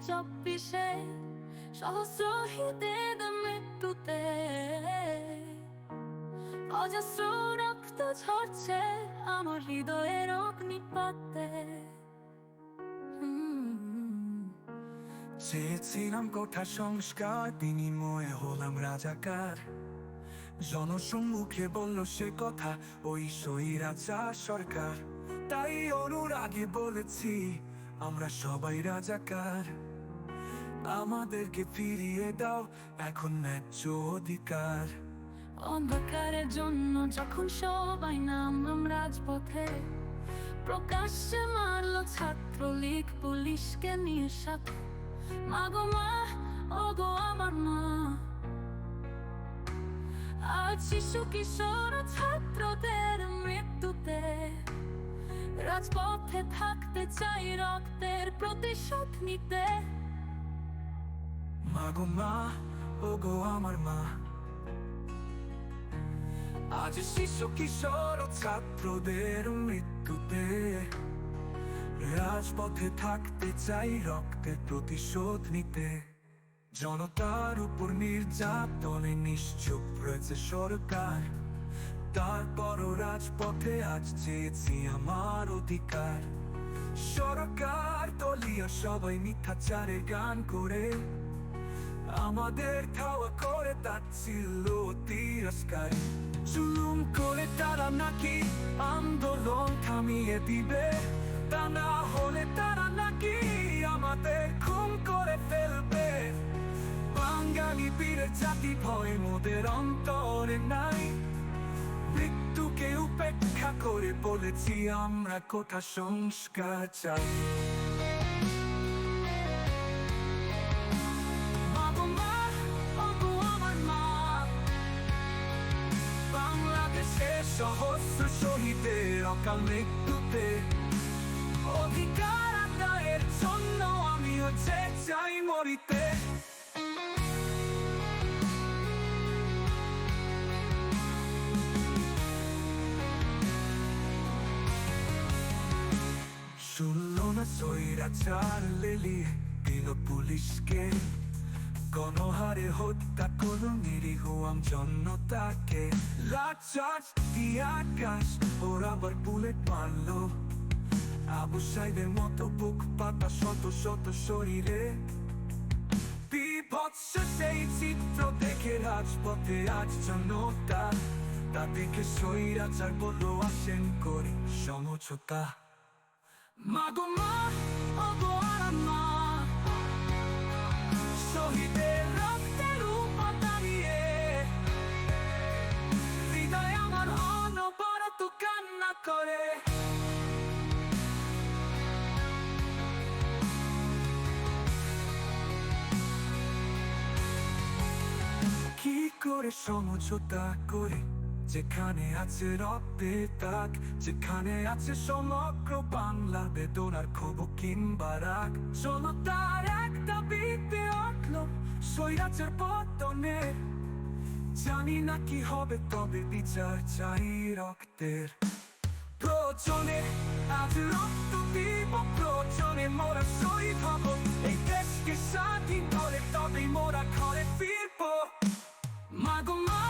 24-এ সহস্র শহীদের মৃত্যুতে অজস্র রক্ত ঝরছে আমার হৃদয়ের অগ্নিপথে। চেয়েছিলাম কোঠা সংস্কার, বিনিময়ে হলাম রাজাকার। জনসম্মুখে বলল সে কথা ওই স্বৈরাচার সরকার। তাই অনুরাগে বলেছি আমরা সবাই রাজাকার। আমাদেরকে ফিরিয়ে দাও এখন ন্যায্য অধিকার। অন্ধকারের জন্য যখন সবাই নামলাম রাজপথে, প্রকাশ্যে মারলো ছাত্রলীগ পুলিশকে নিয়ে সাথে। মাগো মা, ওগো আমার মা, আজ শিশু কিশোর ছাত্রদের মৃত্যুতে রাজপথে থাকতে চাই রক্তের প্রতিশোধ নিতে। মাগো মা, ওগো আমার মা, আজ শিশু কিশোর ছাত্রদের মৃত্যুতে রাজপথে থাকতে চাই রক্তের প্রতিশোধ নিতে। জনতার উপর নির্যাতনে নিশ্চুপ রয়েছে সরকার, তারপরও রাজপথে আজ চেয়েছি আমার অধিকার। সরকার দলীয় সবাই মিথ্যাচারে গান করে আমাদের খাওয়া করে তাচ্ছিল্য তিরস্কার। জুলুম করে তারা নাকি আন্দোলন থামিয়ে দিবে, তা না হলে তারা নাকি আমাদের খুন করে ফেলবে। বাঙালি বীরের জাতি ভয় মোদের অন্তরে নাই, মৃত্যুকে উপেক্ষা করে বলেছি আমরা কোঠা সংস্কার চাই। মাগো মা, ওগো আমার মা, বাংলাদেশের সহস্র শহীদের অকাল মৃত্যুতে অধিকার আদায়ের জন্য আমিও যে চাই মরিতে। শুনলো না স্বৈরাচার লেলি দিল পুলিশকে, গণহারে হত্যা করল নিরীহ জনতাকে। লাচার্জ দিয়ে আকাশ ওরা আবার বুলেট মারলো, আবু সাইদের মতো বুক পাতা শত শত শরীরে। বিভৎস সেই চিত্র দেখে রাজপথে আজ জনতা, তা দেখে স্বৈরাচার বললো আসেন করি সমঝোতা। মাগো মা, ওগো আমার মা, শহীদের রক্তের উপর দাঁড়িয়ে হৃদয় আমার অনবরত কান্না করে। কি করে সমঝোতা করে যেখানে আছে রক্তের দাগ, যেখানে আছে সমগ্র বাংলার বেদনার ক্ষোভ কিংবা রাগ। জনতার একটা বিপে উঠলো স্বৈরাচার পতনে, জানি না কি হবে তবে বিচার চাই রক্তের। প্রয়োজনে আজ রক্ত দিব, প্রয়োজনে মোরা শহীদ হব, এই দেশকে স্বাধীন করে তবেই মোরা ঘরে ফিরবো। মাগো মা,